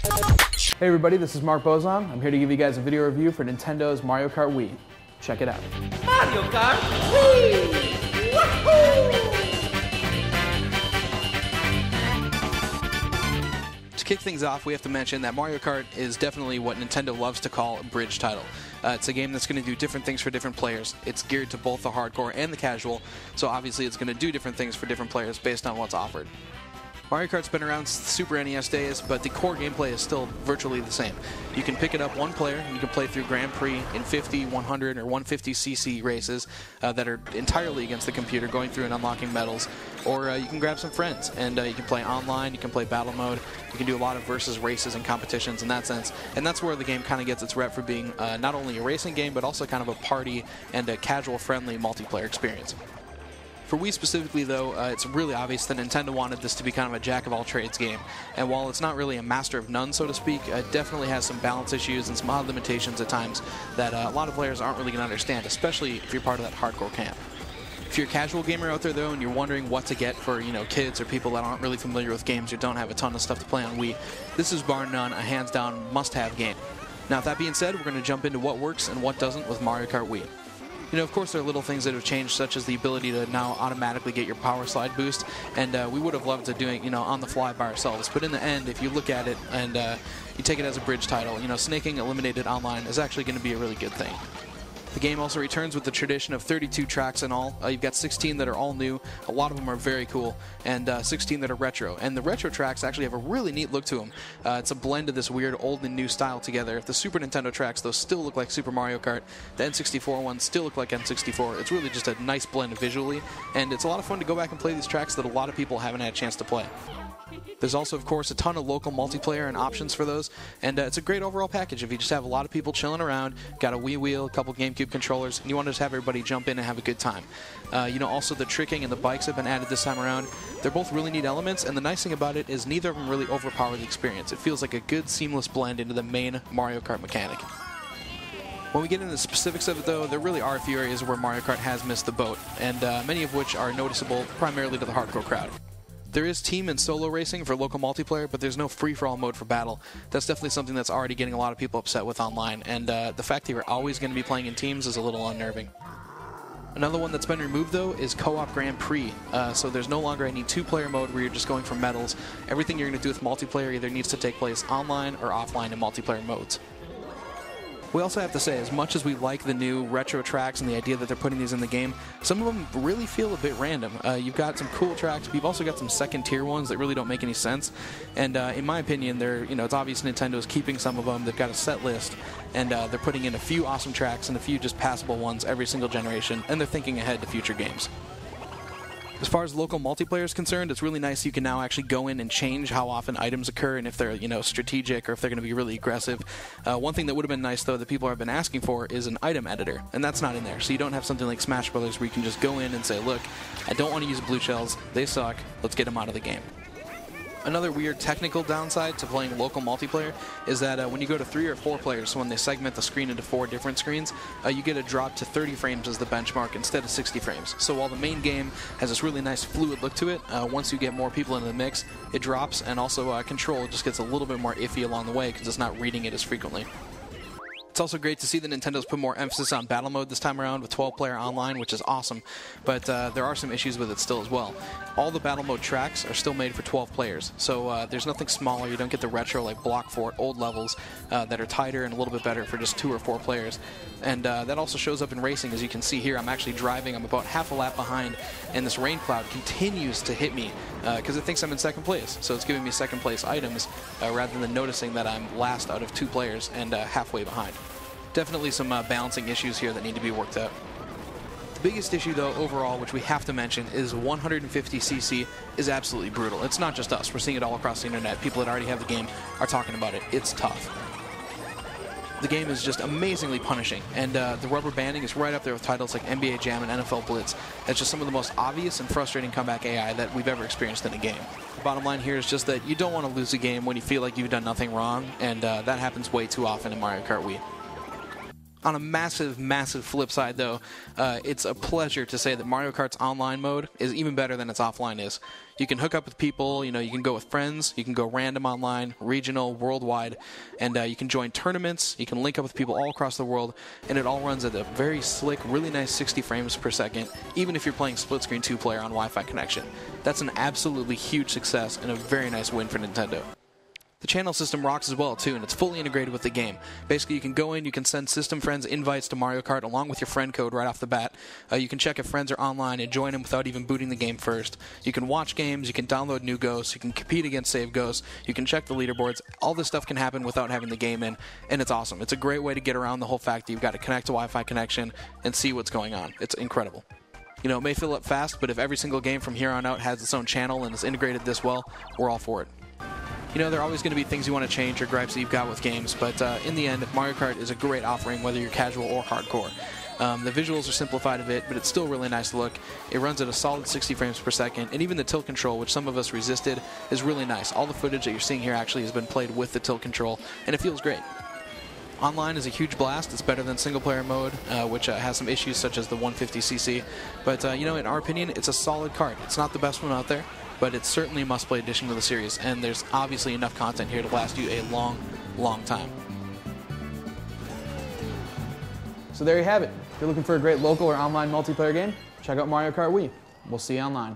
Hey everybody, this is Mark Bozon. I'm here to give you guys a video review for Nintendo's Mario Kart Wii. Check it out. Mario Kart Wii! Woohoo! To kick things off, we have to mention that Mario Kart is definitely what Nintendo loves to call a bridge title. It's a game that's going to do different things for different players. It's geared to both the hardcore and the casual, so obviously it's going to do different things for different players based on what's offered. Mario Kart's been around since the Super NES days, but the core gameplay is still virtually the same. You can pick it up one player, and you can play through Grand Prix in 50, 100, or 150cc races that are entirely against the computer, going through and unlocking medals. Or you can grab some friends, and you can play online, you can play battle mode, you can do a lot of versus races and competitions in that sense. And that's where the game kind of gets its rep for being not only a racing game, but also kind of a party and a casual-friendly multiplayer experience. For Wii specifically, though, it's really obvious that Nintendo wanted this to be kind of a jack-of-all-trades game. And while it's not really a master of none, so to speak, it definitely has some balance issues and some odd limitations at times that a lot of players aren't really going to understand, especially if you're part of that hardcore camp. If you're a casual gamer out there, though, and you're wondering what to get for, kids or people that aren't really familiar with games or don't have a ton of stuff to play on Wii, this is bar none a hands-down must-have game. Now, with that being said, we're going to jump into what works and what doesn't with Mario Kart Wii. Of course, there are little things that have changed, such as the ability to now automatically get your power slide boost, and we would have loved to do it, on the fly by ourselves. But in the end, if you look at it and you take it as a bridge title, snaking eliminated online is actually going to be a really good thing. The game also returns with the tradition of 32 tracks in all. You've got 16 that are all new, a lot of them are very cool, and 16 that are retro. And the retro tracks actually have a really neat look to them. It's a blend of this weird old and new style together. The Super Nintendo tracks, though, still look like Super Mario Kart. The N64 ones still look like N64. It's really just a nice blend visually, and it's a lot of fun to go back and play these tracks that a lot of people haven't had a chance to play. There's also, of course, a ton of local multiplayer and options for those, and it's a great overall package if you just have a lot of people chilling around, got a Wii wheel, a couple GameCube controllers, and you want to just have everybody jump in and have a good time. Also the tricking and the bikes have been added this time around. They're both really neat elements, and the nice thing about it is neither of them really overpower the experience. It feels like a good, seamless blend into the main Mario Kart mechanic. When we get into the specifics of it, though, there really are a few areas where Mario Kart has missed the boat, and many of which are noticeable primarily to the hardcore crowd. There is team and solo racing for local multiplayer, but there's no free-for-all mode for battle. That's definitely something that's already getting a lot of people upset with online, and the fact that you're always going to be playing in teams is a little unnerving. Another one that's been removed, though, is Co-op Grand Prix. So there's no longer any two-player mode where you're just going for medals. Everything you're going to do with multiplayer either needs to take place online or offline in multiplayer modes. We also have to say, as much as we like the new retro tracks and the idea that they're putting these in the game, some of them really feel a bit random. You've got some cool tracks, but you've also got some second-tier ones that really don't make any sense. And in my opinion, it's obvious Nintendo's keeping some of them. They've got a set list, and they're putting in a few awesome tracks and a few just passable ones every single generation, and they're thinking ahead to future games. As far as local multiplayer is concerned, it's really nice you can now actually go in and change how often items occur and if they're, strategic or if they're going to be really aggressive. One thing that would have been nice, though, that people have been asking for is an item editor, and that's not in there. So you don't have something like Smash Brothers where you can just go in and say, look, I don't want to use blue shells, they suck, let's get them out of the game. Another weird technical downside to playing local multiplayer is that when you go to 3 or 4 players, so when they segment the screen into 4 different screens, you get a drop to 30 frames as the benchmark instead of 60 frames. So while the main game has this really nice fluid look to it, once you get more people into the mix, it drops, and also control just gets a little bit more iffy along the way because it's not reading it as frequently. It's also great to see that Nintendo's put more emphasis on battle mode this time around with 12-player online, which is awesome, but there are some issues with it still as well. All the battle mode tracks are still made for 12 players, so there's nothing smaller. You don't get the retro like Block Fort old levels that are tighter and a little bit better for just 2 or 4 players. And that also shows up in racing. As you can see here, I'm actually driving. I'm about half a lap behind, and this rain cloud continues to hit me because it thinks I'm in second place. So it's giving me second place items rather than noticing that I'm last out of 2 players and halfway behind. Definitely some balancing issues here that need to be worked out. The biggest issue, though, overall, which we have to mention, is 150cc is absolutely brutal. It's not just us. We're seeing it all across the internet. People that already have the game are talking about it. It's tough. The game is just amazingly punishing, and the rubber banding is right up there with titles like NBA Jam and NFL Blitz. That's just some of the most obvious and frustrating comeback AI that we've ever experienced in a game. The bottom line here is just that you don't want to lose a game when you feel like you've done nothing wrong, and that happens way too often in Mario Kart Wii. On a massive, massive flip side, though, it's a pleasure to say that Mario Kart's online mode is even better than its offline is. You can hook up with people, you can go with friends, you can go random online, regional, worldwide, and you can join tournaments, you can link up with people all across the world, and it all runs at a very slick, really nice 60 frames per second, even if you're playing split-screen 2-player on Wi-Fi connection. That's an absolutely huge success and a very nice win for Nintendo. The channel system rocks as well, too, and it's fully integrated with the game. Basically, you can go in, you can send system friends invites to Mario Kart along with your friend code right off the bat. You can check if friends are online and join them without even booting the game first. You can watch games, you can download new ghosts, you can compete against save ghosts, you can check the leaderboards. All this stuff can happen without having the game in, and it's awesome. It's a great way to get around the whole fact that you've got to connect to Wi-Fi connection and see what's going on. It's incredible. It may fill up fast, but if every single game from here on out has its own channel and is integrated this well, we're all for it. There are always going to be things you want to change or gripes that you've got with games, but in the end, Mario Kart is a great offering whether you're casual or hardcore. The visuals are simplified a bit, but it's still really nice to look. It runs at a solid 60 frames per second, and even the tilt control, which some of us resisted, is really nice. All the footage that you're seeing here actually has been played with the tilt control, and it feels great. Online is a huge blast. It's better than single-player mode, which has some issues such as the 150cc. But, in our opinion, it's a solid kart. It's not the best one out there, but it's certainly a must-play addition to the series, and there's obviously enough content here to last you a long, long time. So there you have it. If you're looking for a great local or online multiplayer game, check out Mario Kart Wii. We'll see you online.